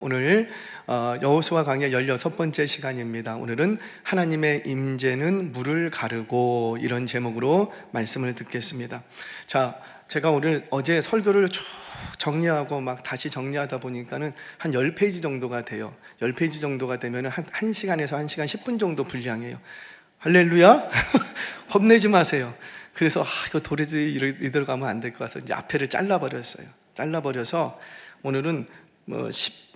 오늘 여호수아 강의 16번째 시간입니다. 오늘은 하나님의 임재는 물을 가르고, 이런 제목으로 말씀을 듣겠습니다. 자, 제가 어제 설교를 쭉 정리하고 막 다시 정리하다 보니까는 한 10페이지 정도가 돼요. 10페이지 정도가 되면 한 1시간에서 1시간 10분 정도 분량이에요. 할렐루야. 겁내지 마세요. 그래서 이거 도저히 이대로 가면 안 될 것 같아서 이제 앞에를 잘라버렸어요. 잘라버려서 오늘은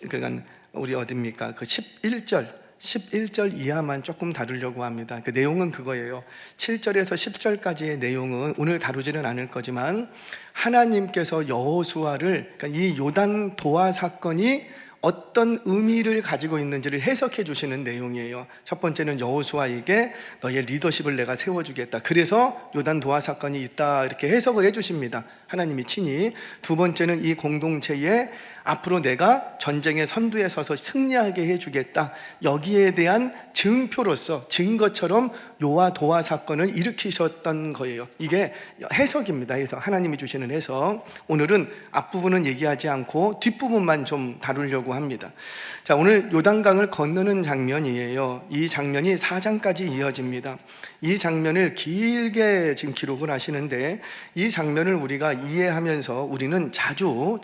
그러니까 우리 어딥니까? 그 11절 이하만 조금 다루려고 합니다. 그 내용은 그거예요. 7절에서 10절까지의 내용은 오늘 다루지는 않을 거지만, 하나님께서 여호수아를, 그러니까 이 요단 도하 사건이 어떤 의미를 가지고 있는지를 해석해 주시는 내용이에요. 첫 번째는 여호수아에게 너의 리더십을 내가 세워주겠다, 그래서 요단 도하 사건이 있다, 이렇게 해석을 해 주십니다. 하나님이 친히. 두 번째는 이 공동체에 앞으로 내가 전쟁의 선두에 서서 승리하게 해주겠다, 여기에 대한 증표로서, 증거처럼 요와 도하 사건을 일으키셨던 거예요. 이게 해석입니다. 해석, 하나님이 주시는 해석. 오늘은 앞부분은 얘기하지 않고 뒷부분만 좀 다루려고 합니다. 자, 오늘 요단강을 건너는 장면이에요. 이 장면이 4장까지 이어집니다. 이 장면을 길게 지금 기록을 하시는데, 이 장면을 우리가 이해하면서 우리는 자주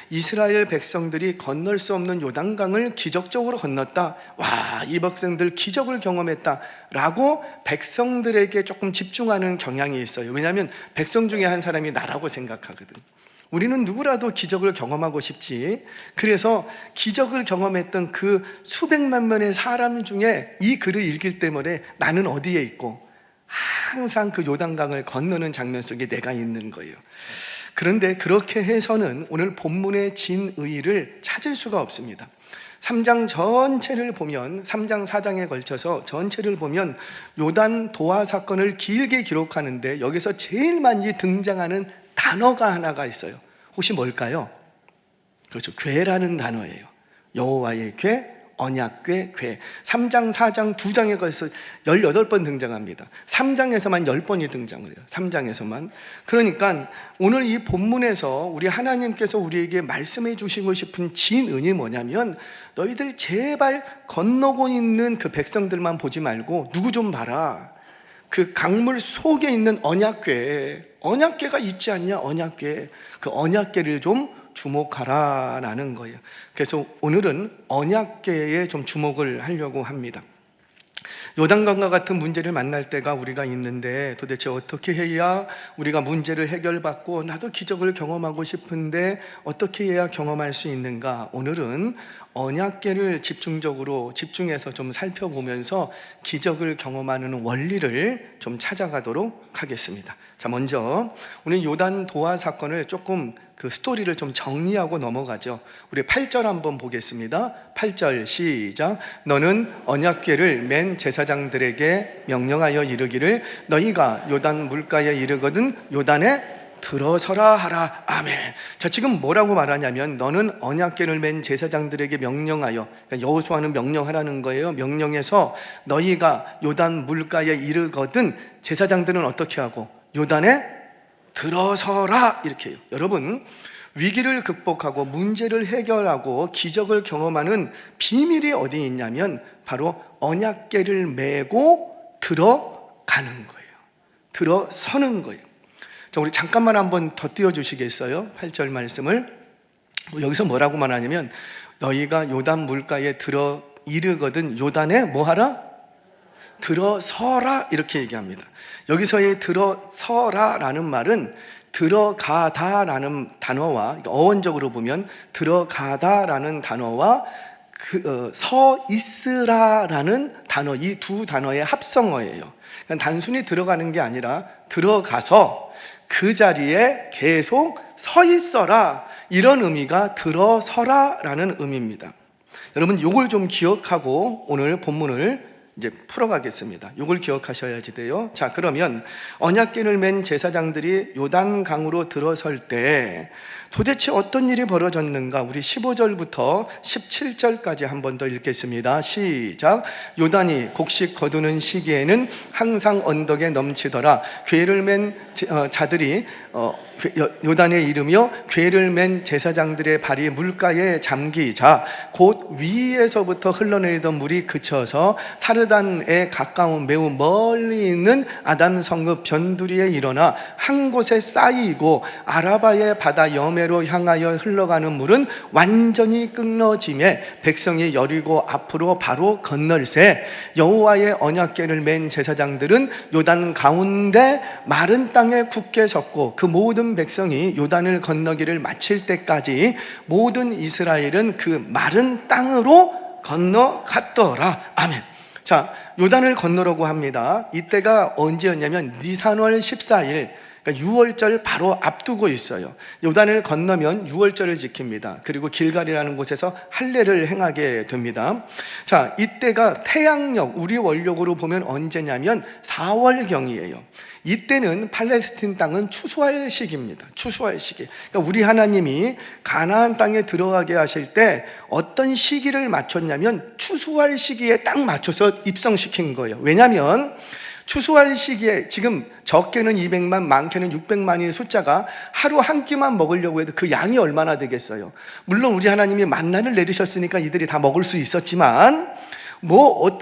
이스라엘 백성들이 건널 수 없는 요단강을 기적적으로 건넜다, 와, 이 백성들 기적을 경험했다 라고 백성들에게 조금 집중하는 경향이 있어요. 왜냐하면 백성 중에 한 사람이 나라고 생각하거든. 우리는 누구라도 기적을 경험하고 싶지. 그래서 기적을 경험했던 그 수백만 명의 사람 중에 이 글을 읽을 때문에 나는 어디에 있고, 항상 그 요단강을 건너는 장면 속에 내가 있는 거예요. 그런데 그렇게 해서는 오늘 본문의 진의를 찾을 수가 없습니다. 3장 전체를 보면, 3장 4장에 걸쳐서 전체를 보면 요단 도하 사건을 길게 기록하는데, 여기서 제일 많이 등장하는 단어가 하나가 있어요. 혹시 뭘까요? 그렇죠, 궤라는 단어예요. 여호와의 궤, 언약궤, 궤. 3장, 4장, 2장에 걸쳐서 18번 등장합니다. 3장에서만 10번이 등장을 해요. 3장에서만. 그러니까 오늘 이 본문에서 우리 하나님께서 우리에게 말씀해 주시고 싶은 진은이 뭐냐면, 너희들 제발 건너고 있는 그 백성들만 보지 말고 누구 좀 봐라. 그 강물 속에 있는 언약궤가 있지 않냐? 언약궤. 그 언약궤를 좀 주목하라라는 거예요. 그래서 오늘은 언약궤에 좀 주목을 하려고 합니다. 요단강과 같은 문제를 만날 때가 우리가 있는데, 도대체 어떻게 해야 우리가 문제를 해결받고, 나도 기적을 경험하고 싶은데 어떻게 해야 경험할 수 있는가? 오늘은 언약궤를 집중해서 좀 살펴보면서 기적을 경험하는 원리를 좀 찾아가도록 하겠습니다. 자, 먼저 오늘 요단 도하 사건을 조금 그 스토리를 좀 정리하고 넘어가죠. 우리 8절 한번 보겠습니다. 8절 시작. 너는 언약궤를 맨 제사장들에게 명령하여 이르기를, 너희가 요단 물가에 이르거든 요단에 들어서라 하라. 아멘. 자, 지금 뭐라고 말하냐면, 너는 언약궤를 맨 제사장들에게 명령하여, 그러니까 여호수아는 명령하라는 거예요. 명령해서 너희가 요단 물가에 이르거든, 제사장들은 어떻게 하고? 요단에 들어서라, 이렇게 해요. 여러분, 위기를 극복하고 문제를 해결하고 기적을 경험하는 비밀이 어디 있냐면, 바로 언약궤를 메고 들어가는 거예요. 들어서는 거예요. 자, 우리 잠깐만 한번 더 띄워주시겠어요? 8절 말씀을. 여기서 뭐라고 말하냐면, 너희가 요단 물가에 들어 이르거든 요단에 뭐하라? 들어서라, 이렇게 얘기합니다. 여기서의 들어서라라는 말은 들어가다라는 단어와, 어원적으로 보면 들어가다라는 단어와 서 있으라라는 단어, 이 두 단어의 합성어예요. 그러니까 단순히 들어가는 게 아니라 들어가서 그 자리에 계속 서 있어라, 이런 의미가 들어서라라는 의미입니다. 여러분, 이걸 좀 기억하고 오늘 본문을 이제 풀어가겠습니다. 이걸 기억하셔야지 돼요. 자, 그러면 언약궤를 맨 제사장들이 요단강으로 들어설 때 도대체 어떤 일이 벌어졌는가? 우리 15절부터 17절까지 한 번 더 읽겠습니다. 시작. 요단이 곡식 거두는 시기에는 항상 언덕에 넘치더라. 궤를 맨 자들이 요단에 이르며 궤를 맨 제사장들의 발이 물가에 잠기자 곧 위에서부터 흘러내리던 물이 그쳐서 사르단에 가까운 매우 멀리 있는 아담 성읍 변두리에 일어나 한 곳에 쌓이고 아라바의 바다 여매로 향하여 흘러가는 물은 완전히 끊어지매 백성이 여리고 앞으로 바로 건널새 여호와의 언약궤를 맨 제사장들은 요단 가운데 마른 땅에 굳게 섰고 그 모든 백성이 요단을 건너기를 마칠 때까지 모든 이스라엘은 그 마른 땅으로 건너갔더라. 아멘. 자, 요단을 건너라고 합니다. 이때가 언제였냐면 니산월 14일, 그러니까 6월절 바로 앞두고 있어요. 요단을 건너면 6월절을 지킵니다. 그리고 길갈이라는 곳에서 할례를 행하게 됩니다. 자, 이때가 태양력, 우리 원력으로 보면 언제냐면 4월경이에요. 이때는 팔레스틴 땅은 추수할 시기입니다. 추수할 시기. 그러니까 우리 하나님이 가나안 땅에 들어가게 하실 때 어떤 시기를 맞췄냐면 추수할 시기에 딱 맞춰서 입성시킨 거예요. 왜냐하면 추수할 시기에 지금 적게는 200만, 많게는 600만의 숫자가 하루 한 끼만 먹으려고 해도 그 양이 얼마나 되겠어요. 물론 우리 하나님이 만나를 내리셨으니까 이들이 다 먹을 수 있었지만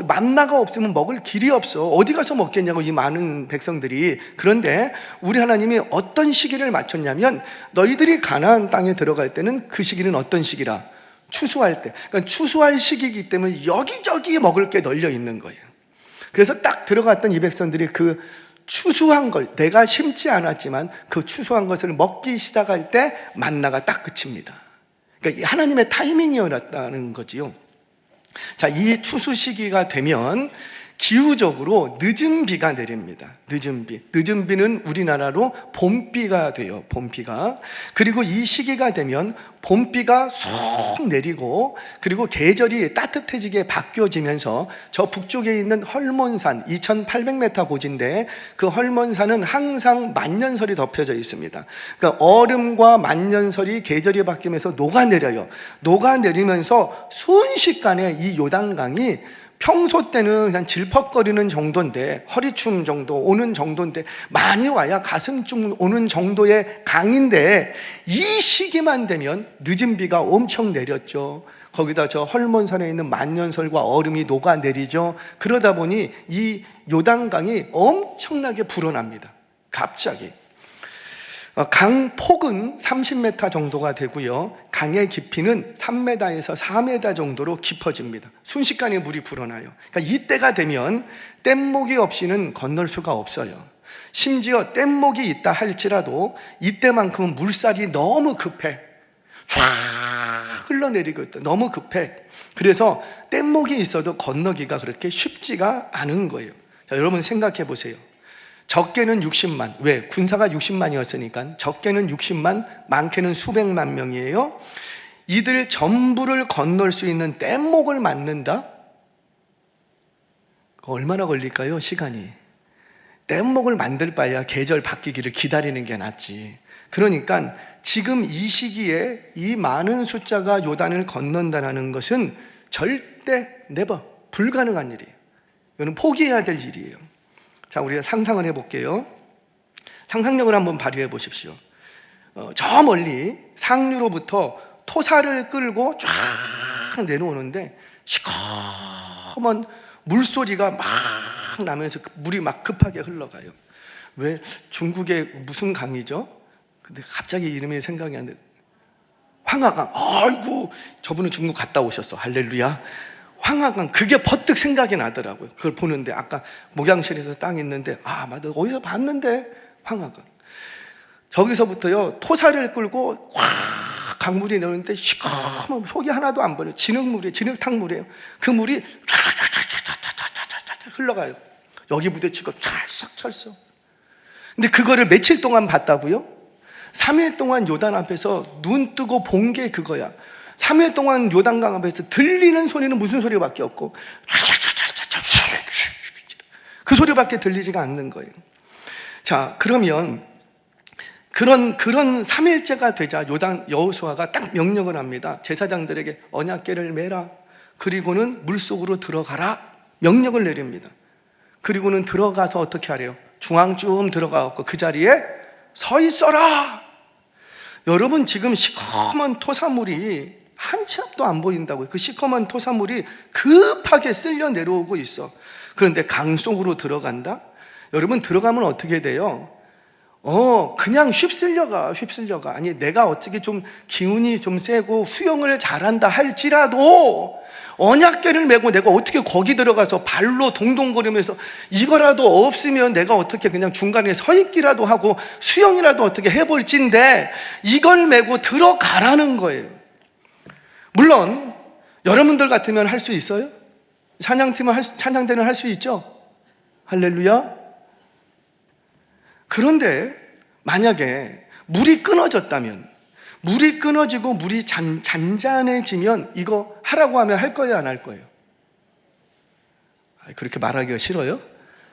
만나가 없으면 먹을 길이 없어. 어디 가서 먹겠냐고 이 많은 백성들이. 그런데 우리 하나님이 어떤 시기를 맞췄냐면 너희들이 가나안 땅에 들어갈 때는 그 시기는 어떤 시기라? 추수할 때. 그러니까 추수할 시기이기 때문에 여기저기 먹을 게 널려 있는 거예요. 그래서 딱 들어갔던 이 백성들이 그 추수한 걸, 내가 심지 않았지만 그 추수한 것을 먹기 시작할 때 만나가 딱 그칩니다. 그러니까 하나님의 타이밍이었다는 거지요. 자, 이 추수 시기가 되면 기후적으로 늦은 비가 내립니다. 늦은 비. 늦은 비는 우리나라로 봄비가 돼요. 봄비가. 그리고 이 시기가 되면 봄비가 쏙 내리고 그리고 계절이 따뜻해지게 바뀌어지면서 저 북쪽에 있는 헐몬산 2800m 고지인데 그 헐몬산은 항상 만년설이 덮여져 있습니다. 그러니까 얼음과 만년설이 계절이 바뀌면서 녹아내려요. 녹아내리면서 순식간에 이 요단강이 평소 때는 그냥 질퍽거리는 정도인데 허리춤 정도 오는 정도인데 많이 와야 가슴쯤 오는 정도의 강인데 이 시기만 되면 늦은 비가 엄청 내렸죠. 거기다 저 헐몬산에 있는 만년설과 얼음이 녹아내리죠. 그러다 보니 이 요단강이 엄청나게 불어납니다. 갑자기. 강 폭은 30m 정도가 되고요. 강의 깊이는 3m에서 4m 정도로 깊어집니다. 순식간에 물이 불어나요. 그러니까 이때가 되면 뗏목이 없이는 건널 수가 없어요. 심지어 뗏목이 있다 할지라도 이때만큼은 물살이 너무 급해. 쫙 흘러내리고 있다. 너무 급해. 그래서 뗏목이 있어도 건너기가 그렇게 쉽지가 않은 거예요. 자, 여러분 생각해 보세요. 적게는 60만. 왜? 군사가 60만이었으니까 적게는 60만, 많게는 수백만 명이에요. 이들 전부를 건널 수 있는 뗏목을 만든다? 얼마나 걸릴까요? 시간이. 뗏목을 만들 바에야 계절 바뀌기를 기다리는 게 낫지. 그러니까 지금 이 시기에 이 많은 숫자가 요단을 건넌다는 것은 절대 불가능한 일이에요. 이거는 포기해야 될 일이에요. 자, 우리가 상상을 해볼게요. 상상력을 한번 발휘해 보십시오. 저 멀리 상류로부터 토사를 끌고 쫙 내려오는데 시커먼 물소리가 막 나면서 물이 막 급하게 흘러가요. 왜? 중국의 무슨 강이죠? 근데 갑자기 이름이 생각이 안 나. 황하강. 아이고, 저분은 중국 갔다 오셨어. 할렐루야. 황하강, 그게 퍼뜩 생각이 나더라고요. 그걸 보는데 아까 목양실에서 땅 있는데 맞아, 어디서 봤는데 황하강. 저기서부터요 토사를 끌고 확 강물이 내오는데 시커먼 속이 하나도 안 보여요. 진흙탕물이에요. 그 물이 쫙쫙쫙쫙쫙쫙 흘러가요. 여기 부딪히고 찰싹찰싹. 근데 그거를 며칠 동안 봤다고요? 3일 동안 요단 앞에서 눈 뜨고 본 게 그거야. 3일 동안 요단강 앞에서 들리는 소리는 무슨 소리밖에 없고 그 소리밖에 들리지가 않는 거예요. 자, 그러면 그런 3일째가 되자 여호수아가 딱 명령을 합니다. 제사장들에게 언약궤를 메라. 그리고는 물속으로 들어가라. 명령을 내립니다. 그리고는 들어가서 어떻게 하래요? 중앙쯤 들어가서 그 자리에 서 있어라. 여러분, 지금 시커먼 토사물이 한 치 앞도 안 보인다고요. 그 시커먼 토사물이 급하게 쓸려 내려오고 있어. 그런데 강 속으로 들어간다? 여러분, 들어가면 어떻게 돼요? 그냥 휩쓸려가. 아니, 내가 어떻게 좀 기운이 좀 세고 수영을 잘한다 할지라도 언약궤를 메고 내가 어떻게 거기 들어가서 발로 동동거리면서 이거라도 없으면 내가 어떻게 그냥 중간에 서 있기라도 하고 수영이라도 어떻게 해볼진데 이걸 메고 들어가라는 거예요. 물론 여러분들 같으면 할 수 있어요? 찬양대는 할 수 있죠? 할렐루야. 그런데 만약에 물이 끊어졌다면, 물이 끊어지고 물이 잔잔해지면 이거 하라고 하면 할 거예요, 안 할 거예요? 그렇게 말하기가 싫어요?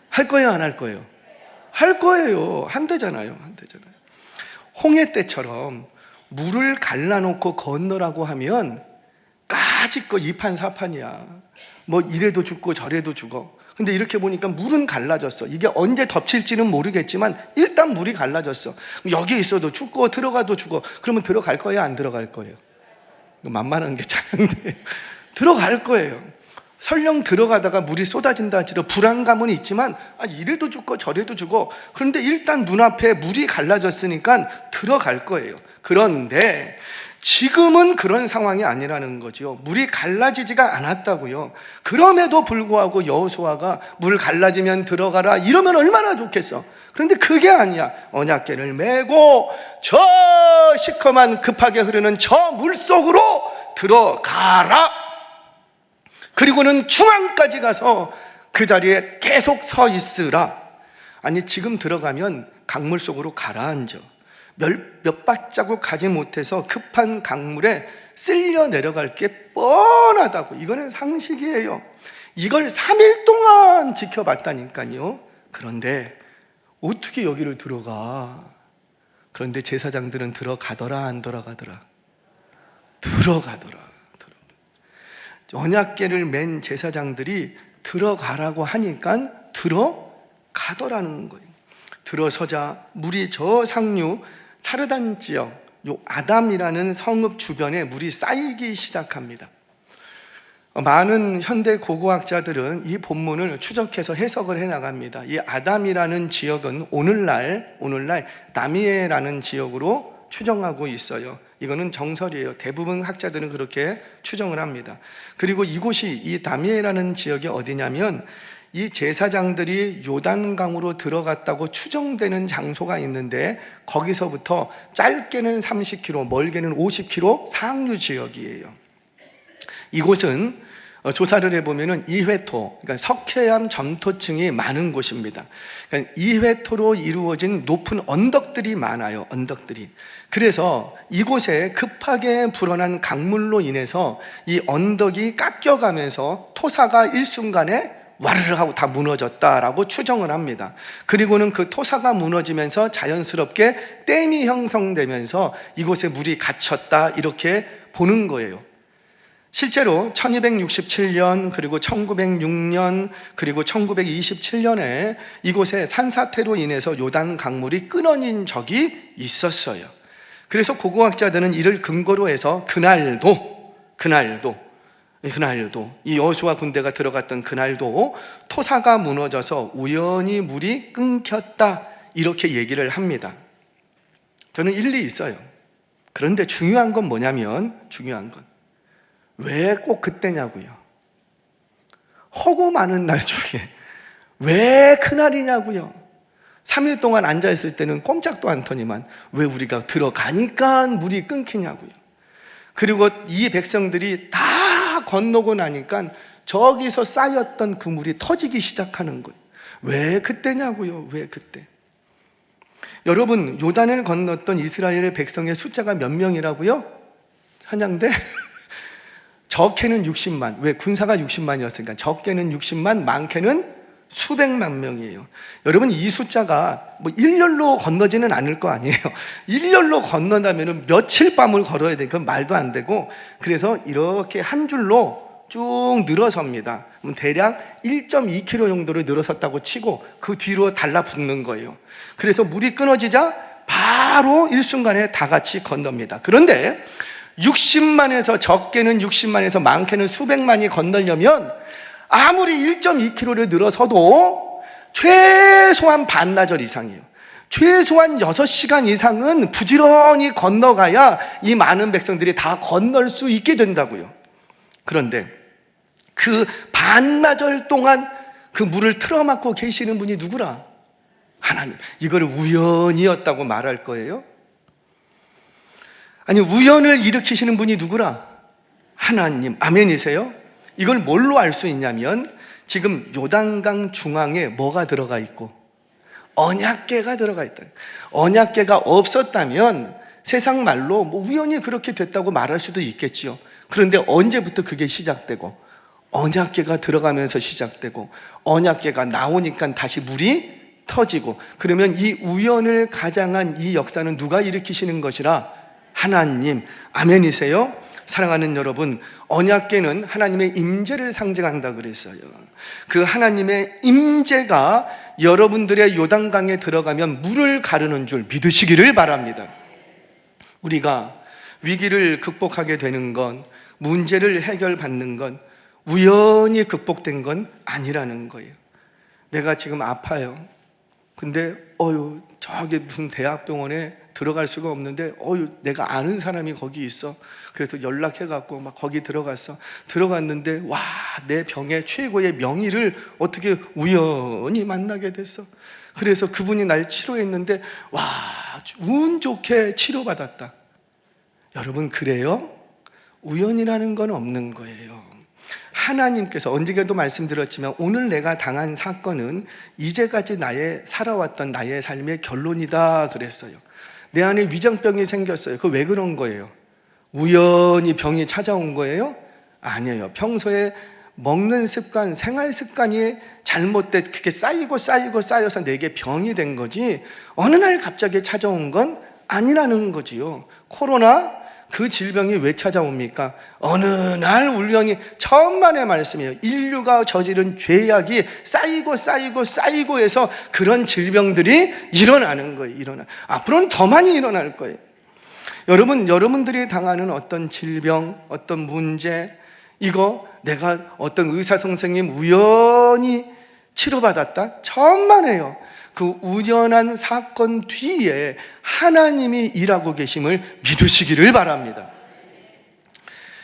할 거예요, 안 할 거예요? 할 거예요. 한대잖아요. 홍해 때처럼 물을 갈라놓고 건너라고 하면 까짓거 이판사판이야. 뭐 이래도 죽고 저래도 죽어. 근데 이렇게 보니까 물은 갈라졌어. 이게 언제 덮칠지는 모르겠지만 일단 물이 갈라졌어. 여기 있어도 죽고 들어가도 죽어. 그러면 들어갈 거예요, 안 들어갈 거예요? 만만한 게 찬양대. 들어갈 거예요. 설령 들어가다가 물이 쏟아진다 할지라도 불안감은 있지만 이래도 죽고 저래도 죽어. 그런데 일단 눈앞에 물이 갈라졌으니까 들어갈 거예요. 그런데 지금은 그런 상황이 아니라는 거죠. 물이 갈라지지가 않았다고요. 그럼에도 불구하고 여호수아가 물 갈라지면 들어가라 이러면 얼마나 좋겠어. 그런데 그게 아니야. 언약궤를 메고 저 시커먼 급하게 흐르는 저 물속으로 들어가라. 그리고는 중앙까지 가서 그 자리에 계속 서 있으라. 아니, 지금 들어가면 강물 속으로 가라앉아. 몇 발자국 가지 못해서 급한 강물에 쓸려 내려갈 게 뻔하다고. 이거는 상식이에요. 이걸 3일 동안 지켜봤다니까요. 그런데 어떻게 여기를 들어가? 그런데 제사장들은 들어가더라, 안 들어가더라? 들어가더라. 언약궤를 맨 제사장들이 들어가라고 하니까 들어가더라는 거예요. 들어서자 물이 저 상류 사르단 지역, 요 아담이라는 성읍 주변에 물이 쌓이기 시작합니다. 많은 현대 고고학자들은 이 본문을 추적해서 해석을 해나갑니다. 이 아담이라는 지역은 오늘날 다미에라는 지역으로 추정하고 있어요. 이거는 정설이에요. 대부분 학자들은 그렇게 추정을 합니다. 그리고 이곳이 이 다미에라는 지역이 어디냐면 이 제사장들이 요단강으로 들어갔다고 추정되는 장소가 있는데 거기서부터 짧게는 30km, 멀게는 50km 상류 지역이에요. 이곳은 조사를 해보면 이회토, 그러니까 석회암 점토층이 많은 곳입니다. 그러니까 이회토로 이루어진 높은 언덕들이 많아요. 언덕들이. 그래서 이곳에 급하게 불어난 강물로 인해서 이 언덕이 깎여가면서 토사가 일순간에 와르르 하고 다 무너졌다라고 추정을 합니다. 그리고는 그 토사가 무너지면서 자연스럽게 댐이 형성되면서 이곳에 물이 갇혔다 이렇게 보는 거예요. 실제로 1267년 그리고 1906년 그리고 1927년에 이곳에 산사태로 인해서 요단 강물이 끊어진 적이 있었어요. 그래서 고고학자들은 이를 근거로 해서 그날도 이 여호수아 군대가 들어갔던 그날도 토사가 무너져서 우연히 물이 끊겼다 이렇게 얘기를 합니다. 저는 일리 있어요. 그런데 중요한 건 뭐냐면 왜 꼭 그때냐고요. 허구 많은 날 중에 왜 그날이냐고요. 3일 동안 앉아있을 때는 꼼짝도 않더니만 왜 우리가 들어가니까 물이 끊기냐고요. 그리고 이 백성들이 다 건너고 나니까 저기서 쌓였던 그 물이 터지기 시작하는 거예요. 왜 그때냐고요. 왜 그때? 여러분, 요단을 건넜던 이스라엘의 백성의 숫자가 몇 명이라고요? 찬양대? 적게는 60만. 왜? 군사가 60만이었으니까 적게는 60만, 많게는 수백만 명이에요. 여러분, 이 숫자가 뭐 일렬로 건너지는 않을 거 아니에요. 일렬로 건너다면 며칠 밤을 걸어야 돼. 그건 말도 안 되고, 그래서 이렇게 한 줄로 쭉 늘어섭니다. 대략 1.2km 정도로 늘어섰다고 치고 그 뒤로 달라붙는 거예요. 그래서 물이 끊어지자 바로 일순간에 다 같이 건넙니다. 그런데 60만에서 적게는 60만에서 많게는 수백만이 건너려면 아무리 1.2km를 늘어서도 최소한 반나절 이상이에요. 최소한 6시간 이상은 부지런히 건너가야 이 많은 백성들이 다 건널 수 있게 된다고요. 그런데 그 반나절 동안 그 물을 틀어막고 계시는 분이 누구라? 하나님. 이걸 우연이었다고 말할 거예요? 아니, 우연을 일으키시는 분이 누구라? 하나님. 아멘이세요? 이걸 뭘로 알 수 있냐면 지금 요단강 중앙에 뭐가 들어가 있고 언약궤가 들어가 있다. 언약궤가 없었다면 세상 말로 뭐 우연히 그렇게 됐다고 말할 수도 있겠지요. 그런데 언제부터 그게 시작되고 언약궤가 들어가면서 시작되고 언약궤가 나오니까 다시 물이 터지고, 그러면 이 우연을 가장한 이 역사는 누가 일으키시는 것이라? 하나님. 아멘이세요? 사랑하는 여러분, 언약궤는 하나님의 임재를 상징한다 그랬어요. 그 하나님의 임재가 여러분들의 요단강에 들어가면 물을 가르는 줄 믿으시기를 바랍니다. 우리가 위기를 극복하게 되는 건, 문제를 해결받는 건 우연히 극복된 건 아니라는 거예요. 내가 지금 아파요. 근데 저기 무슨 대학병원에 들어갈 수가 없는데 내가 아는 사람이 거기 있어. 그래서 연락해갖고 막 거기 들어갔어. 들어갔는데 와, 내 병의 최고의 명의를 어떻게 우연히 만나게 됐어. 그래서 그분이 날 치료했는데 와, 운 좋게 치료받았다. 여러분, 그래요? 우연이라는 건 없는 거예요. 하나님께서, 언젠가도 말씀드렸지만 오늘 내가 당한 사건은 이제까지 살아왔던 나의 삶의 결론이다 그랬어요. 내 안에 위장병이 생겼어요. 그거 왜 그런 거예요? 우연히 병이 찾아온 거예요? 아니에요. 평소에 먹는 습관, 생활 습관이 잘못돼 그게 쌓여서 내게 병이 된 거지 어느 날 갑자기 찾아온 건 아니라는 거지요. 코로나, 그 질병이 왜 찾아옵니까? 어느 날 우연히, 천만의 말씀이에요. 인류가 저지른 죄악이 쌓이고 해서 그런 질병들이 일어나는 거예요. 앞으로는 더 많이 일어날 거예요. 여러분들이 당하는 어떤 질병, 어떤 문제, 이거 내가 어떤 의사 선생님 우연히 치료받았다? 천만에요. 그 우연한 사건 뒤에 하나님이 일하고 계심을 믿으시기를 바랍니다.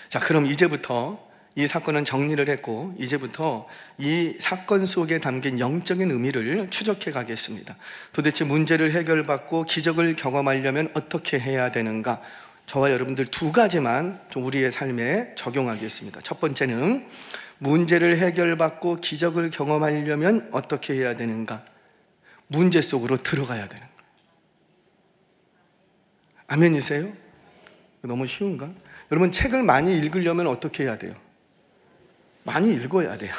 자, 그럼 이제부터 이 사건은 정리를 했고 이제부터 이 사건 속에 담긴 영적인 의미를 추적해 가겠습니다. 도대체 문제를 해결받고 기적을 경험하려면 어떻게 해야 되는가? 저와 여러분들 두 가지만 좀 우리의 삶에 적용하겠습니다. 첫 번째는 문제를 해결받고 기적을 경험하려면 어떻게 해야 되는가? 문제 속으로 들어가야 되는 거예요. 아멘이세요? 너무 쉬운가? 여러분, 책을 많이 읽으려면 어떻게 해야 돼요? 많이 읽어야 돼요.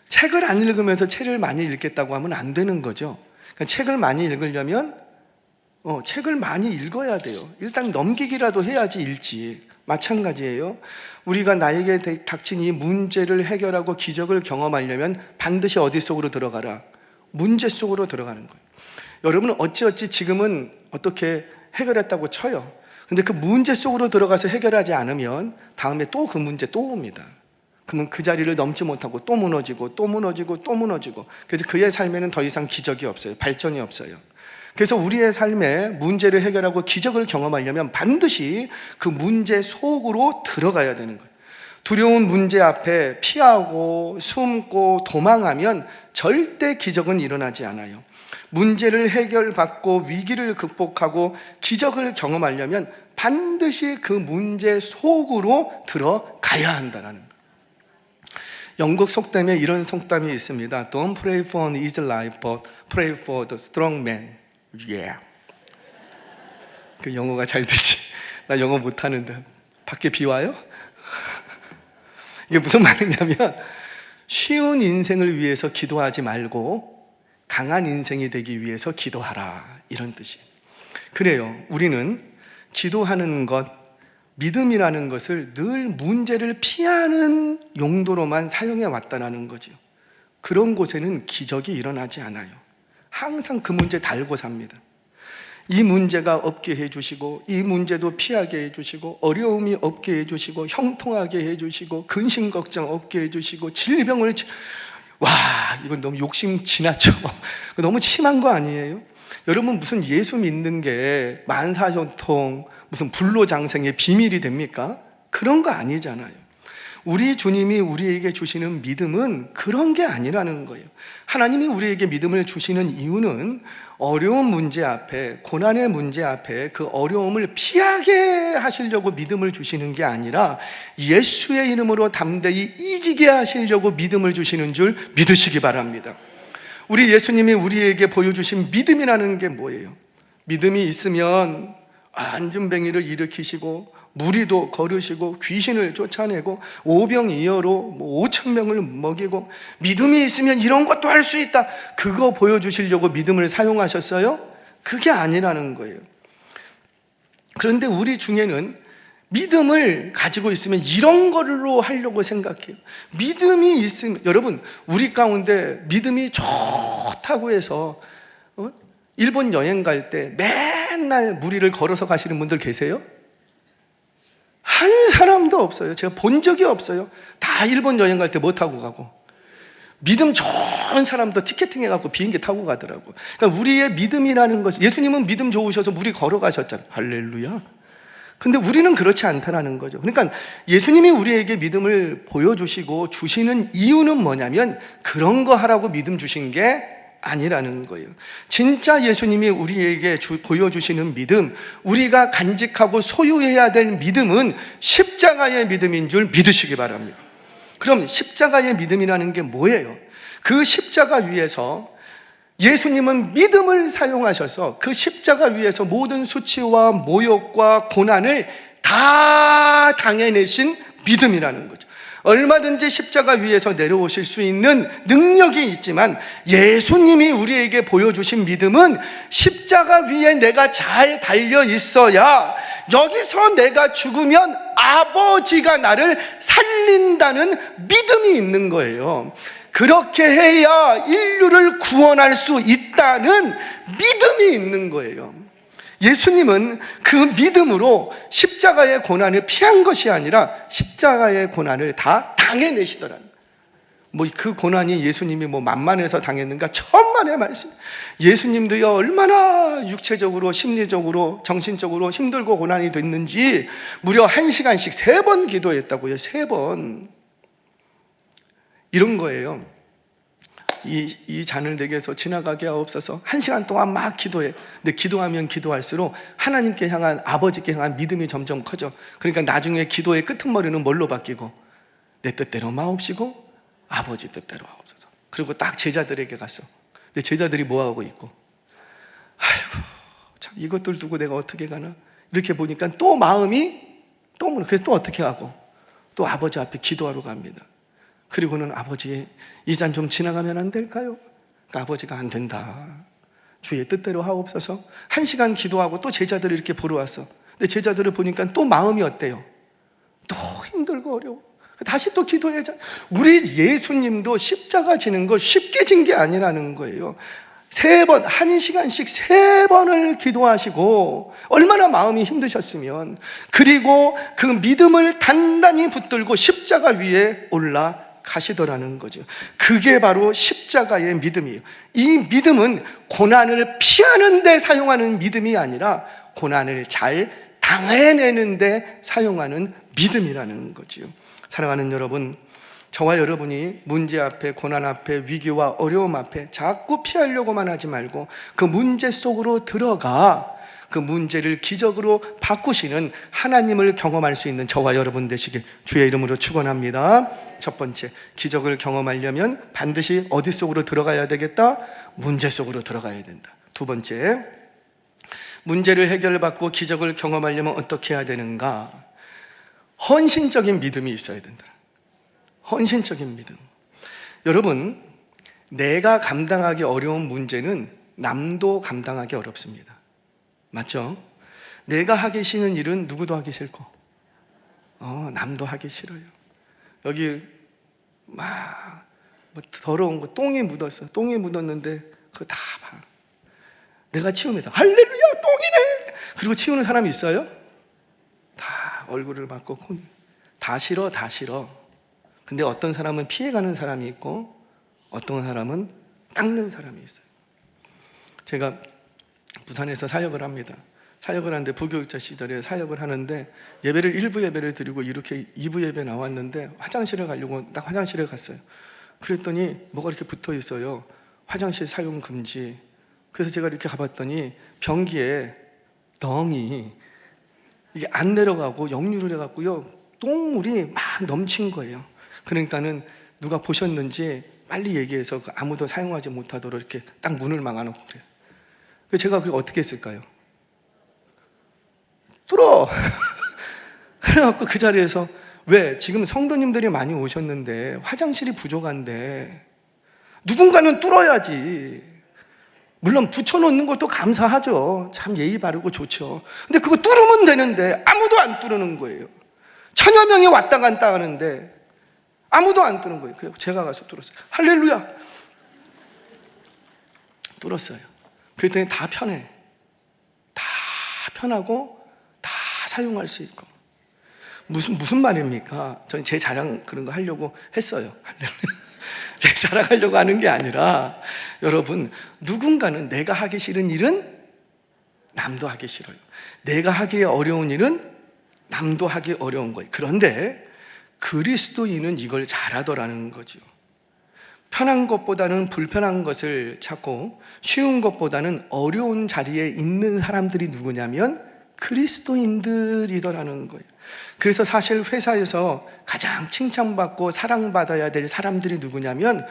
책을 안 읽으면서 책을 많이 읽겠다고 하면 안 되는 거죠. 그러니까 책을 많이 읽으려면 책을 많이 읽어야 돼요. 일단 넘기기라도 해야지 읽지. 마찬가지예요. 우리가 나에게 닥친 이 문제를 해결하고 기적을 경험하려면 반드시 어디 속으로 들어가라? 문제 속으로 들어가는 거예요. 여러분은 어찌 지금은 어떻게 해결했다고 쳐요. 근데 그 문제 속으로 들어가서 해결하지 않으면 다음에 또 그 문제 또 옵니다. 그러면 그 자리를 넘지 못하고 또 무너지고 그래서 그의 삶에는 더 이상 기적이 없어요. 발전이 없어요. 그래서 우리의 삶에 문제를 해결하고 기적을 경험하려면 반드시 그 문제 속으로 들어가야 되는 거예요. 두려운 문제 앞에 피하고 숨고 도망하면 절대 기적은 일어나지 않아요. 문제를 해결받고 위기를 극복하고 기적을 경험하려면 반드시 그 문제 속으로 들어가야 한다는 거예요. 영국 속담에 이런 속담이 있습니다. Don't pray for an easy life, but pray for the strong man. Yeah. 그 영어가 잘 되지. 나 영어 못하는데 밖에 비 와요? 이게 무슨 말이냐면 쉬운 인생을 위해서 기도하지 말고 강한 인생이 되기 위해서 기도하라, 이런 뜻이에요. 그래요, 우리는 기도하는 것, 믿음이라는 것을 늘 문제를 피하는 용도로만 사용해 왔다는 거죠. 그런 곳에는 기적이 일어나지 않아요. 항상 그 문제 달고 삽니다. 이 문제가 없게 해주시고, 이 문제도 피하게 해주시고, 어려움이 없게 해주시고, 형통하게 해주시고, 근심 걱정 없게 해주시고, 질병을 와, 이건 너무 욕심 지나쳐. 너무 심한 거 아니에요? 여러분, 무슨 예수 믿는 게 만사형통, 무슨 불로장생의 비밀이 됩니까? 그런 거 아니잖아요. 우리 주님이 우리에게 주시는 믿음은 그런 게 아니라는 거예요. 하나님이 우리에게 믿음을 주시는 이유는 어려운 문제 앞에, 고난의 문제 앞에 그 어려움을 피하게 하시려고 믿음을 주시는 게 아니라 예수의 이름으로 담대히 이기게 하시려고 믿음을 주시는 줄 믿으시기 바랍니다. 우리 예수님이 우리에게 보여주신 믿음이라는 게 뭐예요? 믿음이 있으면 안진뱅이를 일으키시고, 무리도 거르시고, 귀신을 쫓아내고, 오병이어로 5,000명을 먹이고, 믿음이 있으면 이런 것도 할 수 있다, 그거 보여주시려고 믿음을 사용하셨어요? 그게 아니라는 거예요. 그런데 우리 중에는 믿음을 가지고 있으면 이런 걸로 하려고 생각해요. 믿음이 있으면, 여러분, 우리 가운데 믿음이 좋다고 해서 일본 여행 갈 때 맨날 무리를 걸어서 가시는 분들 계세요? 한 사람도 없어요. 제가 본 적이 없어요. 다 일본 여행 갈 때 뭐 타고 가고, 믿음 좋은 사람도 티켓팅 해갖고 비행기 타고 가더라고. 그러니까 우리의 믿음이라는 것, 예수님은 믿음 좋으셔서 무리 걸어가셨잖아요. 할렐루야. 근데 우리는 그렇지 않다는 거죠. 그러니까 예수님이 우리에게 믿음을 보여주시고 주시는 이유는 뭐냐면 그런 거 하라고 믿음 주신 게 아니라는 거예요. 진짜 예수님이 우리에게 보여주시는 믿음, 우리가 간직하고 소유해야 될 믿음은 십자가의 믿음인 줄 믿으시기 바랍니다. 그럼 십자가의 믿음이라는 게 뭐예요? 그 십자가 위에서 예수님은 믿음을 사용하셔서 그 십자가 위에서 모든 수치와 모욕과 고난을 다 당해내신 믿음이라는 거죠. 얼마든지 십자가 위에서 내려오실 수 있는 능력이 있지만 예수님이 우리에게 보여주신 믿음은 십자가 위에 내가 잘 달려 있어야 여기서 내가 죽으면 아버지가 나를 살린다는 믿음이 있는 거예요. 그렇게 해야 인류를 구원할 수 있다는 믿음이 있는 거예요. 예수님은 그 믿음으로 십자가의 고난을 피한 것이 아니라 십자가의 고난을 다 당해내시더라는 거예요. 그 고난이 예수님이 만만해서 당했는가? 천만의 말씀. 예수님도요, 얼마나 육체적으로, 심리적으로, 정신적으로 힘들고 고난이 됐는지 무려 1시간씩 3번 기도했다고요. 3번. 이런 거예요. 이 잔을 내게서 지나가게 하옵소서. 1시간 동안 막 기도해. 근데 기도하면 기도할수록 하나님께 향한, 아버지께 향한 믿음이 점점 커져. 그러니까 나중에 기도의 끄트머리는 뭘로 바뀌고, 내 뜻대로 마옵시고 아버지 뜻대로 하옵소서. 그리고 딱 제자들에게 갔어. 근데 제자들이 뭐하고 있고, 아이고 참 이것들 두고 내가 어떻게 가나, 이렇게 보니까 또 마음이 그래서 또 어떻게 하고, 또 아버지 앞에 기도하러 갑니다. 그리고는 아버지, 이 잔 좀 지나가면 안 될까요? 그러니까 아버지가 안 된다, 주의 뜻대로 하옵소서. 1시간 기도하고 또 제자들을 이렇게 보러 왔어. 근데 제자들을 보니까 또 마음이 어때요? 또 힘들고 어려워. 다시 또 기도해자. 우리 예수님도 십자가 지는 거 쉽게 진 게 아니라는 거예요. 3번, 1시간씩 3번을 기도하시고 얼마나 마음이 힘드셨으면, 그리고 그 믿음을 단단히 붙들고 십자가 위에 올라가시더라는 거죠. 그게 바로 십자가의 믿음이에요. 이 믿음은 고난을 피하는 데 사용하는 믿음이 아니라 고난을 잘 당해내는 데 사용하는 믿음이라는 거죠. 사랑하는 여러분, 저와 여러분이 문제 앞에, 고난 앞에, 위기와 어려움 앞에 자꾸 피하려고만 하지 말고 그 문제 속으로 들어가 그 문제를 기적으로 바꾸시는 하나님을 경험할 수 있는 저와 여러분 되시길 주의 이름으로 축원합니다. 첫 번째, 기적을 경험하려면 반드시 어디 속으로 들어가야 되겠다? 문제 속으로 들어가야 된다. 두 번째, 문제를 해결받고 기적을 경험하려면 어떻게 해야 되는가? 헌신적인 믿음이 있어야 된다. 헌신적인 믿음. 여러분, 내가 감당하기 어려운 문제는 남도 감당하기 어렵습니다. 맞죠? 내가 하기 싫은 일은 누구도 하기 싫고 남도 하기 싫어요. 여기 막 더러운 거 똥이 묻었어. 똥이 묻었는데 그거 다 봐. 내가 치우면서 할렐루야 똥이네. 그리고 치우는 사람이 있어요? 다 얼굴을 맞고 다 싫어. 근데 어떤 사람은 피해가는 사람이 있고 어떤 사람은 닦는 사람이 있어요. 제가 부산에서 사역을 합니다. 사역을 하는데 부교육자 시절에 사역을 하는데 예배를 1부 예배를 드리고 이렇게 2부 예배 나왔는데 화장실에 가려고 딱 화장실에 갔어요. 그랬더니 뭐가 이렇게 붙어 있어요. 화장실 사용 금지. 그래서 제가 이렇게 가봤더니 변기에 덩이 이게 안 내려가고 역류를 해갖고요 똥물이 막 넘친 거예요. 그러니까는 누가 보셨는지 빨리 얘기해서 아무도 사용하지 못하도록 이렇게 딱 문을 막아놓고 그래요. 그래서 제가 그걸 어떻게 했을까요? 뚫어! 그래갖고 그 자리에서 왜? 지금 성도님들이 많이 오셨는데 화장실이 부족한데 누군가는 뚫어야지. 물론 붙여놓는 것도 감사하죠. 참 예의 바르고 좋죠. 근데 그거 뚫으면 되는데 아무도 안 뚫는 거예요. 천여 명이 왔다 갔다 하는데 아무도 안 뚫는 거예요. 그래서 제가 가서 뚫었어요. 할렐루야! 뚫었어요. 그랬더니 다 편해. 다 편하고 다 사용할 수 있고. 무슨 말입니까? 저는 제 자랑 그런 거 하려고 했어요. 제 자랑하려고 하는 게 아니라 여러분, 누군가는 내가 하기 싫은 일은 남도 하기 싫어요. 내가 하기 어려운 일은 남도 하기 어려운 거예요. 그런데 그리스도인은 이걸 잘하더라는 거죠. 편한 것보다는 불편한 것을 찾고 쉬운 것보다는 어려운 자리에 있는 사람들이 누구냐면 그리스도인들이더라는 거예요. 그래서 사실 회사에서 가장 칭찬받고 사랑받아야 될 사람들이 누구냐면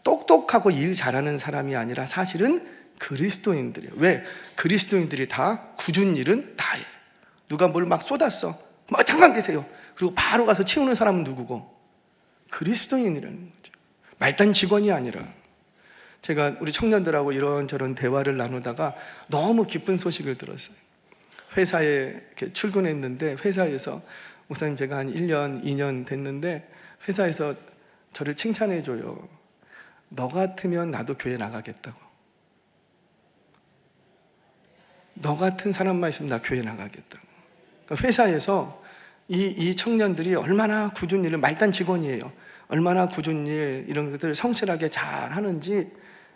똑똑하고 일 잘하는 사람이 아니라 사실은 그리스도인들이에요. 왜? 그리스도인들이 다 굳은 일은 다 해요. 누가 뭘 막 쏟았어. 뭐 잠깐 계세요. 그리고 바로 가서 치우는 사람은 누구고? 그리스도인이라는 거죠. 말단 직원이 아니라. 제가 우리 청년들하고 이런저런 대화를 나누다가 너무 기쁜 소식을 들었어요. 회사에 이렇게 출근했는데 회사에서 우선 제가 한 1년, 2년 됐는데 회사에서 저를 칭찬해 줘요. 너 같으면 나도 교회 나가겠다고. 너 같은 사람만 있으면 나 교회 나가겠다고. 그러니까 회사에서 이 청년들이 얼마나 굳은 일을, 말단 직원이에요. 얼마나 굳은 일 이런 것들을 성실하게 잘 하는지,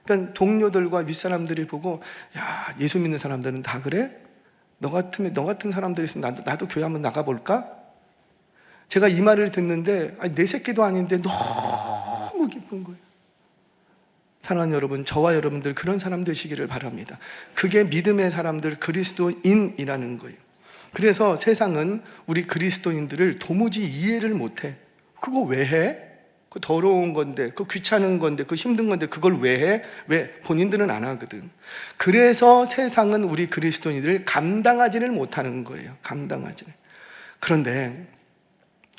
그러니까 동료들과 윗사람들이 보고, 야, 예수 믿는 사람들은 다 그래? 너 같은 사람들이 있으면 나도 교회 한번 나가볼까? 제가 이 말을 듣는데 내 새끼도 아닌데 너무 기쁜 거예요. 사랑하는 여러분, 저와 여러분들 그런 사람 되시기를 바랍니다. 그게 믿음의 사람들, 그리스도인이라는 거예요. 그래서 세상은 우리 그리스도인들을 도무지 이해를 못해. 그거 왜 해? 그 더러운 건데, 그 귀찮은 건데, 그 힘든 건데 그걸 왜 해? 왜? 본인들은 안 하거든. 그래서 세상은 우리 그리스도인들을 감당하지를 못하는 거예요. 감당하지를. 그런데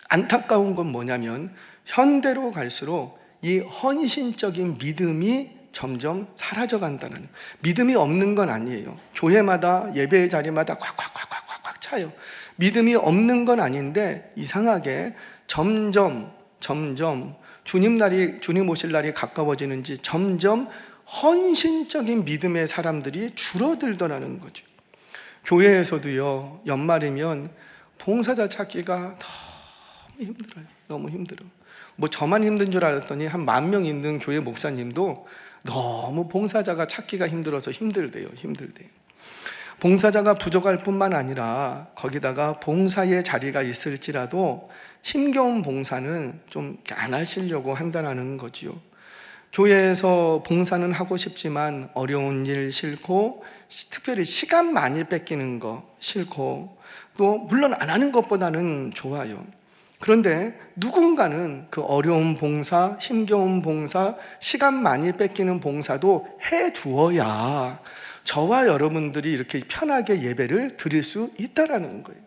안타까운 건 뭐냐면 현대로 갈수록 이 헌신적인 믿음이 점점 사라져간다는, 믿음이 없는 건 아니에요. 교회마다 예배 자리마다 꽉 차요. 믿음이 없는 건 아닌데 이상하게 점점 주님 오실 날이 가까워지는지 점점 헌신적인 믿음의 사람들이 줄어들더라는 거죠. 교회에서도요, 연말이면 봉사자 찾기가 너무 힘들어요. 너무 힘들어. 뭐 저만 힘든 줄 알았더니 한 10,000명 있는 교회 목사님도 너무 봉사자가 찾기가 힘들어서 힘들대요. 봉사자가 부족할 뿐만 아니라 거기다가 봉사의 자리가 있을지라도 힘겨운 봉사는 좀 안 하시려고 한다는 거지요. 교회에서 봉사는 하고 싶지만 어려운 일 싫고, 특별히 시간 많이 뺏기는 거 싫고, 또 물론 안 하는 것보다는 좋아요. 그런데 누군가는 그 어려운 봉사, 힘겨운 봉사, 시간 많이 뺏기는 봉사도 해주어야 저와 여러분들이 이렇게 편하게 예배를 드릴 수 있다라는 거예요.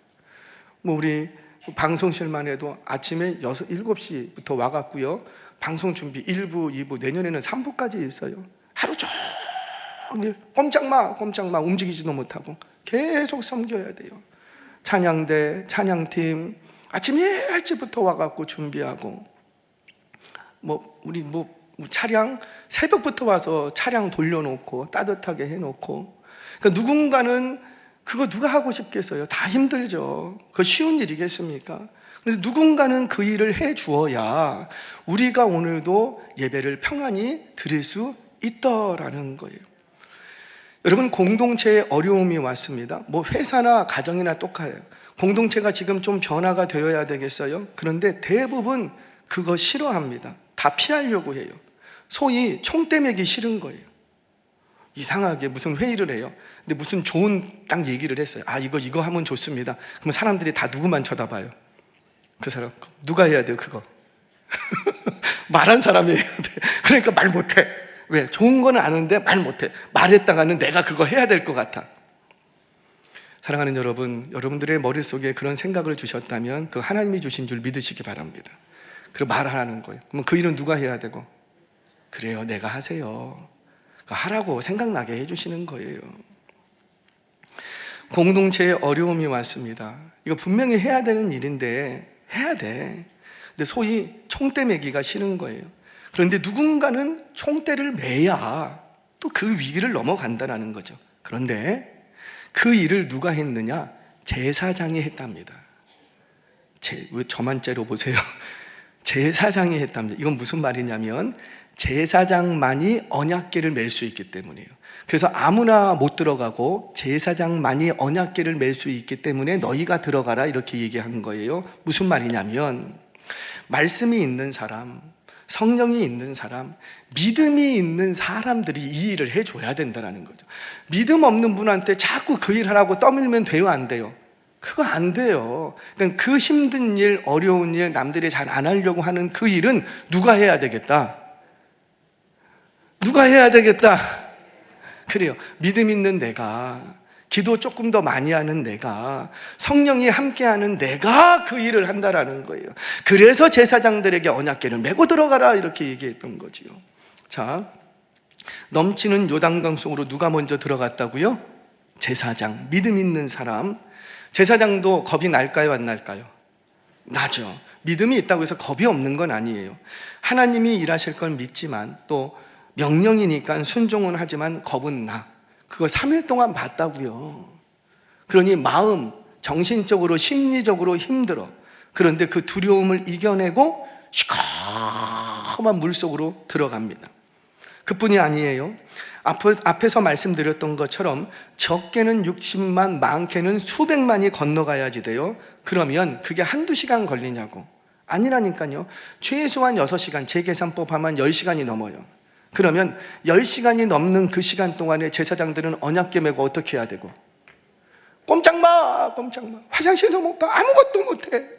뭐 우리 방송실만 해도 아침에 7시부터 와갖고요, 방송 준비 1부, 2부, 내년에는 3부까지 있어요. 하루 종일 꼼짝마 움직이지도 못하고 계속 섬겨야 돼요. 찬양대, 찬양팀 아침 일찍부터 와갖고 준비하고, 우리 차량 새벽부터 와서 차량 돌려놓고 따뜻하게 해놓고. 그러니까 누군가는 그거 누가 하고 싶겠어요? 다 힘들죠. 그거 쉬운 일이겠습니까? 근데 누군가는 그 일을 해 주어야 우리가 오늘도 예배를 평안히 드릴 수 있더라는 거예요. 여러분, 공동체에 어려움이 왔습니다. 회사나 가정이나 똑같아요. 공동체가 지금 좀 변화가 되어야 되겠어요. 그런데 대부분 그거 싫어합니다. 다 피하려고 해요. 소위 총대 매기 싫은 거예요. 이상하게 무슨 회의를 해요. 근데 무슨 좋은 딱 얘기를 했어요. 이거 하면 좋습니다. 그러면 사람들이 다 누구만 쳐다봐요? 그 사람. 누가 해야 돼요, 그거? 말한 사람이 해야 돼. 그러니까 말 못해. 왜? 좋은 거는 아는데 말 못해. 말했다가는 내가 그거 해야 될 것 같아. 사랑하는 여러분, 여러분들의 머릿속에 그런 생각을 주셨다면 그 하나님이 주신 줄 믿으시기 바랍니다. 그리고 말하라는 거예요. 그러면 그 일은 누가 해야 되고? 그래요, 내가 하세요. 하라고 생각나게 해주시는 거예요. 공동체에 어려움이 왔습니다. 이거 분명히 해야 되는 일인데 해야 돼. 근데 소위 총대 매기가 싫은 거예요. 그런데 누군가는 총대를 매야 또 그 위기를 넘어간다는 거죠. 그런데 그 일을 누가 했느냐? 제사장이 했답니다. 왜 저만 째려 보세요? 제사장이 했답니다. 이건 무슨 말이냐면 제사장만이 언약궤를 맬 수 있기 때문이에요. 그래서 아무나 못 들어가고 제사장만이 언약궤를 맬 수 있기 때문에 너희가 들어가라, 이렇게 얘기한 거예요. 무슨 말이냐면 말씀이 있는 사람, 성령이 있는 사람, 믿음이 있는 사람들이 이 일을 해줘야 된다는 거죠. 믿음 없는 분한테 자꾸 그 일 하라고 떠밀면 돼요, 안 돼요? 그거 안 돼요. 그러니까 그 힘든 일, 어려운 일, 남들이 잘 안 하려고 하는 그 일은 누가 해야 되겠다? 누가 해야 되겠다? 그래요. 믿음 있는 내가, 기도 조금 더 많이 하는 내가, 성령이 함께하는 내가 그 일을 한다라는 거예요. 그래서 제사장들에게 언약궤를 메고 들어가라, 이렇게 얘기했던 거지요. 자, 넘치는 요단강 속으로 누가 먼저 들어갔다고요? 제사장, 믿음 있는 사람. 제사장도 겁이 날까요, 안 날까요? 나죠. 믿음이 있다고 해서 겁이 없는 건 아니에요. 하나님이 일하실 걸 믿지만, 또 명령이니까 순종은 하지만 겁은 나. 그거 3일 동안 봤다고요. 그러니 마음, 정신적으로, 심리적으로 힘들어. 그런데 그 두려움을 이겨내고 시커먼 물속으로 들어갑니다. 그뿐이 아니에요. 앞에서 말씀드렸던 것처럼 적게는 60만, 많게는 수백만이 건너가야지 돼요. 그러면 그게 한두 시간 걸리냐고. 아니라니까요. 최소한 6시간, 제 계산법 하면 10시간이 넘어요. 그러면 10시간이 넘는 그 시간 동안에 제사장들은 언약궤 메고 어떻게 해야 되고? 꼼짝마. 화장실도 못 가. 아무것도 못해.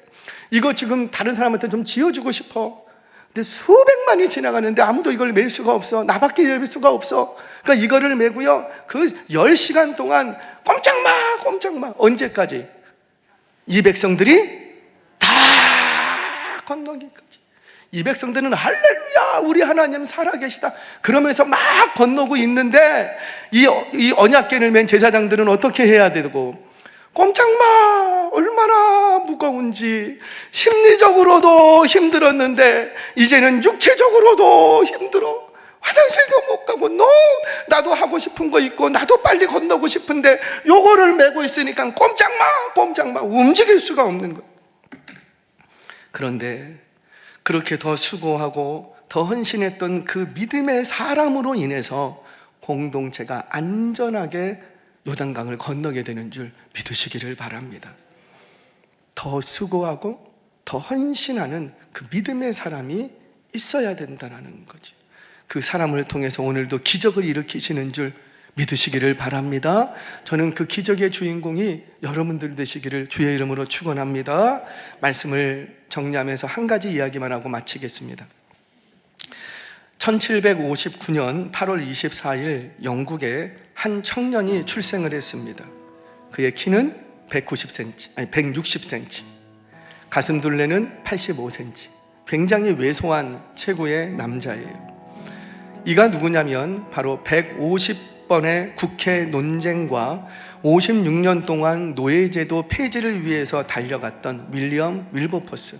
이거 지금 다른 사람한테 좀 지어주고 싶어. 근데 수백만이 지나가는데 아무도 이걸 맬 수가 없어. 나밖에 열 수가 없어. 그러니까 이거를 메고요, 그 10시간 동안 꼼짝마. 언제까지? 이 백성들이 다 건너기까지. 이 백성들은 할렐루야, 우리 하나님 살아계시다, 그러면서 막 건너고 있는데 이 언약궤를 맨 제사장들은 어떻게 해야 되고? 꼼짝마. 얼마나 무거운지. 심리적으로도 힘들었는데 이제는 육체적으로도 힘들어. 화장실도 못 가고, 나도 하고 싶은 거 있고 나도 빨리 건너고 싶은데 요거를 메고 있으니까 꼼짝마. 움직일 수가 없는 거예요. 그런데 그렇게 더 수고하고 더 헌신했던 그 믿음의 사람으로 인해서 공동체가 안전하게 요단강을 건너게 되는 줄 믿으시기를 바랍니다. 더 수고하고 더 헌신하는 그 믿음의 사람이 있어야 된다는 거지. 그 사람을 통해서 오늘도 기적을 일으키시는 줄 믿으시기를 바랍니다. 저는 그 기적의 주인공이 여러분들 되시기를 주의 이름으로 축원합니다. 말씀을 정리하면서 한 가지 이야기만 하고 마치겠습니다. 1759년 8월 24일 영국에 한 청년이 출생을 했습니다. 그의 키는 160cm. 가슴둘레는 85cm. 굉장히 왜소한 체구의 남자예요. 이가 누구냐면 바로 150번의 국회 논쟁과 56년 동안 노예제도 폐지를 위해서 달려갔던 윌리엄 윌버포스.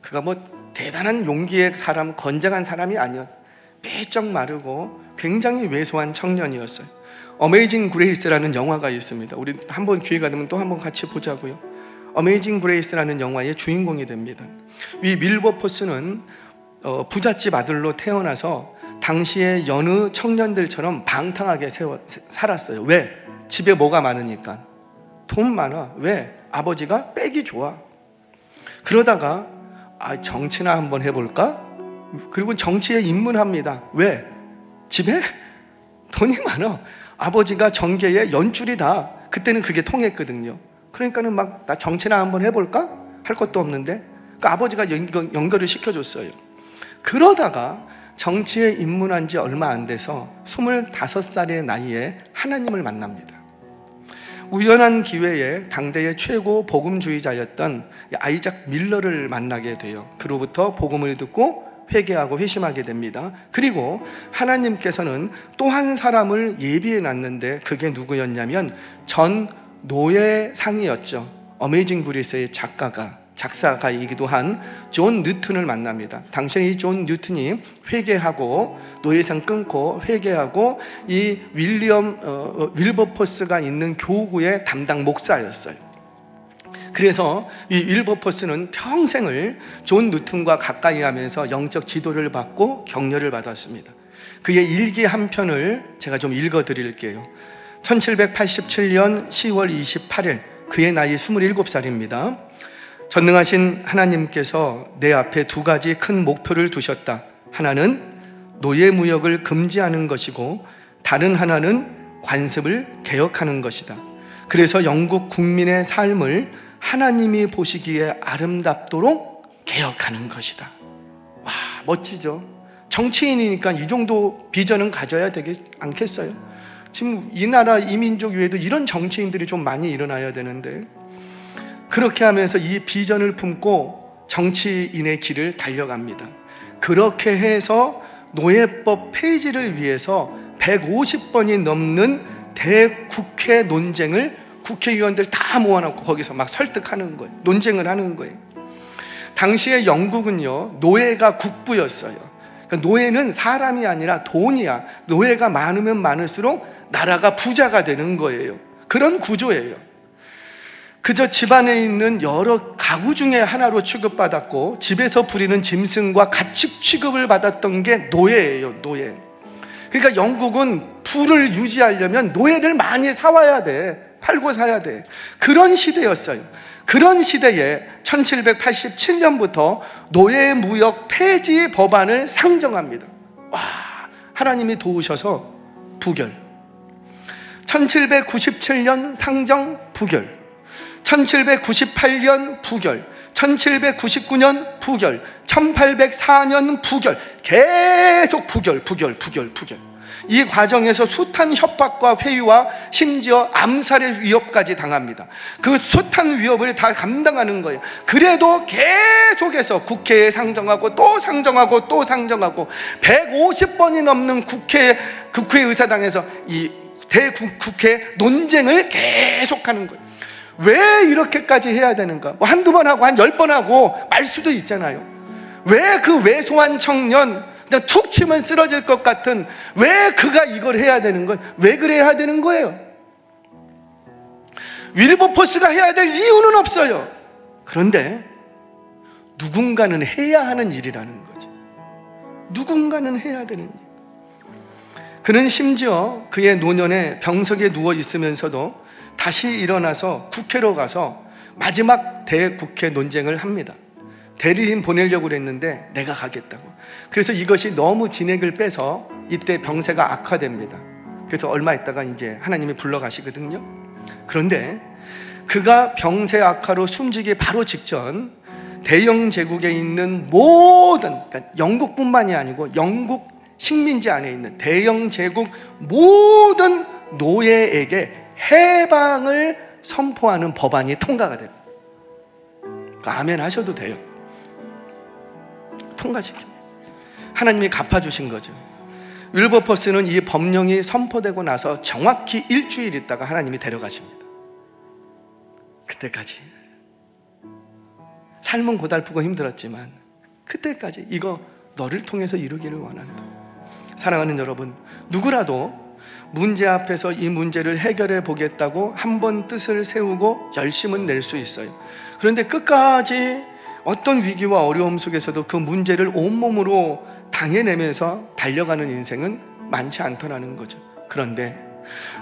그가 뭐 대단한 용기의 사람, 건장한 사람이 아니었. 삐쩍 마르고 굉장히 왜소한 청년이었어요. 어메이징 그레이스라는 영화가 있습니다. 우리 한번 기회가 되면 또 한번 같이 보자고요. 어메이징 그레이스라는 영화의 주인공이 됩니다. 이 윌버포스는 부잣집 아들로 태어나서 당시의 여느 청년들처럼 방탕하게 살았어요. 왜? 집에 뭐가 많으니까. 돈 많아. 왜? 아버지가 빽이 좋아. 그러다가 정치나 한번 해볼까? 그리고 정치에 입문합니다. 왜? 집에 돈이 많아. 아버지가 정계의 연줄이다. 그때는 그게 통했거든요. 그러니까는 막 나 정치나 한번 해볼까? 할 것도 없는데 그러니까 아버지가 연결을 시켜줬어요. 그러다가 정치에 입문한 지 얼마 안 돼서 25살의 나이에 하나님을 만납니다. 우연한 기회에 당대의 최고 복음주의자였던 아이작 밀러를 만나게 돼요. 그로부터 복음을 듣고 회개하고 회심하게 됩니다. 그리고 하나님께서는 또 한 사람을 예비해 놨는데 그게 누구였냐면 전 노예상이었죠. 어메이징 그레이스의 작사가이기도 한 존 뉴턴을 만납니다. 당시에 이 존 뉴턴이 회개하고 노예상 끊고 회개하고 이 윌버포스가 있는 교구의 담당 목사였어요. 그래서 이 윌버포스는 평생을 존 뉴턴과 가까이 하면서 영적 지도를 받고 격려를 받았습니다. 그의 일기 한 편을 제가 좀 읽어드릴게요. 1787년 10월 28일 그의 나이 27살입니다. 전능하신 하나님께서 내 앞에 두 가지 큰 목표를 두셨다. 하나는 노예 무역을 금지하는 것이고 다른 하나는 관습을 개혁하는 것이다. 그래서 영국 국민의 삶을 하나님이 보시기에 아름답도록 개혁하는 것이다. 와, 멋지죠? 정치인이니까 이 정도 비전은 가져야 되지 않겠어요? 지금 이 나라 이 민족 위에도 이런 정치인들이 좀 많이 일어나야 되는데 그렇게 하면서 이 비전을 품고 정치인의 길을 달려갑니다. 그렇게 해서 노예법 폐지를 위해서 150번이 넘는 대국회 논쟁을 국회의원들 다 모아놓고 거기서 막 설득하는 거예요. 논쟁을 하는 거예요. 당시에 영국은요 노예가 국부였어요. 그러니까 노예는 사람이 아니라 돈이야. 노예가 많으면 많을수록 나라가 부자가 되는 거예요. 그런 구조예요. 그저 집안에 있는 여러 가구 중에 하나로 취급받았고 집에서 부리는 짐승과 가축 취급을 받았던 게 노예예요. 노예. 그러니까 영국은 부를 유지하려면 노예를 많이 사와야 돼. 팔고 사야 돼. 그런 시대였어요. 그런 시대에 1787년부터 노예 무역 폐지 법안을 상정합니다. 와, 하나님이 도우셔서 부결. 1797년 상정 부결. 1798년 부결, 1799년 부결, 1804년 부결, 계속 부결. 이 과정에서 숱한 협박과 회유와 심지어 암살의 위협까지 당합니다. 그 숱한 위협을 다 감당하는 거예요. 그래도 계속해서 국회에 상정하고 또 상정하고 또 상정하고 150번이 넘는 국회의사당에서 이 대국회 논쟁을 계속하는 거예요. 왜 이렇게까지 해야 되는가? 뭐 한두 번 하고 한 10번 하고 말 수도 있잖아요. 왜 그 왜소한 청년 그냥 툭 치면 쓰러질 것 같은 왜 그가 이걸 해야 되는 거예요? 왜 그래야 되는 거예요? 윌버포스가 해야 될 이유는 없어요. 그런데 누군가는 해야 하는 일이라는 거죠. 누군가는 해야 되는 일. 그는 심지어 그의 노년에 병석에 누워 있으면서도 다시 일어나서 국회로 가서 마지막 대국회 논쟁을 합니다. 대리인 보내려고 그랬는데 내가 가겠다고. 그래서 이것이 너무 진액을 빼서 이때 병세가 악화됩니다. 그래서 얼마 있다가 이제 하나님이 불러가시거든요. 그런데 그가 병세 악화로 숨지기 바로 직전 대영 제국에 있는 모든, 그러니까 영국뿐만이 아니고 영국 식민지 안에 있는 대영 제국 모든 노예에게 해방을 선포하는 법안이 통과가 됩니다. 아멘 하셔도 돼요. 통과시킵니다. 하나님이 갚아주신 거죠. 윌버포스는 이 법령이 선포되고 나서 정확히 일주일 있다가 하나님이 데려가십니다. 그때까지 삶은 고달프고 힘들었지만 그때까지 이거 너를 통해서 이루기를 원한다. 사랑하는 여러분, 누구라도 문제 앞에서 이 문제를 해결해 보겠다고 한번 뜻을 세우고 열심은 낼 수 있어요. 그런데 끝까지 어떤 위기와 어려움 속에서도 그 문제를 온몸으로 당해내면서 달려가는 인생은 많지 않더라는 거죠. 그런데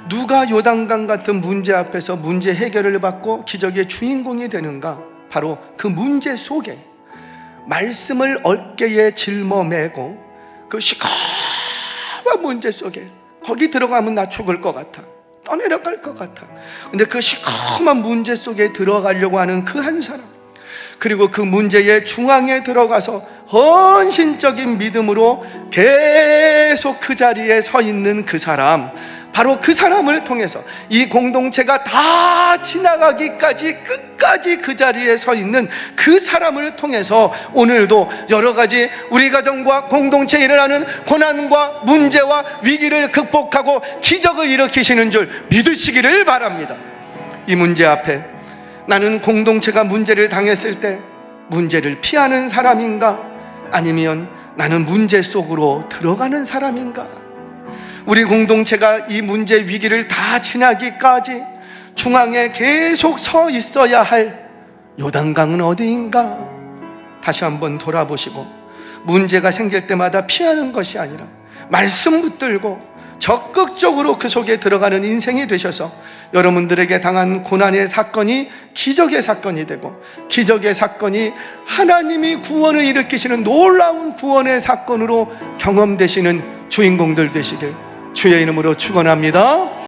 누가 요단강 같은 문제 앞에서 문제 해결을 받고 기적의 주인공이 되는가? 바로 그 문제 속에 말씀을 어깨에 짊어매고 그 시커먼 문제 속에, 거기 들어가면 나 죽을 것 같아, 떠내려갈 것 같아. 근데 그 시커먼 문제 속에 들어가려고 하는 그 한 사람, 그리고 그 문제의 중앙에 들어가서 헌신적인 믿음으로 계속 그 자리에 서 있는 그 사람, 바로 그 사람을 통해서 이 공동체가 다 지나가기까지 끝까지 그 자리에 서 있는 그 사람을 통해서 오늘도 여러 가지 우리 가정과 공동체에 일어나는 고난과 문제와 위기를 극복하고 기적을 일으키시는 줄 믿으시기를 바랍니다. 이 문제 앞에 나는 공동체가 문제를 당했을 때 문제를 피하는 사람인가? 아니면 나는 문제 속으로 들어가는 사람인가? 우리 공동체가 이 문제 위기를 다 지나기까지 중앙에 계속 서 있어야 할 요단강은 어디인가? 다시 한번 돌아보시고 문제가 생길 때마다 피하는 것이 아니라 말씀 붙들고 적극적으로 그 속에 들어가는 인생이 되셔서 여러분들에게 당한 고난의 사건이 기적의 사건이 되고 기적의 사건이 하나님이 구원을 일으키시는 놀라운 구원의 사건으로 경험되시는 주인공들 되시길 주의 이름으로 축원합니다.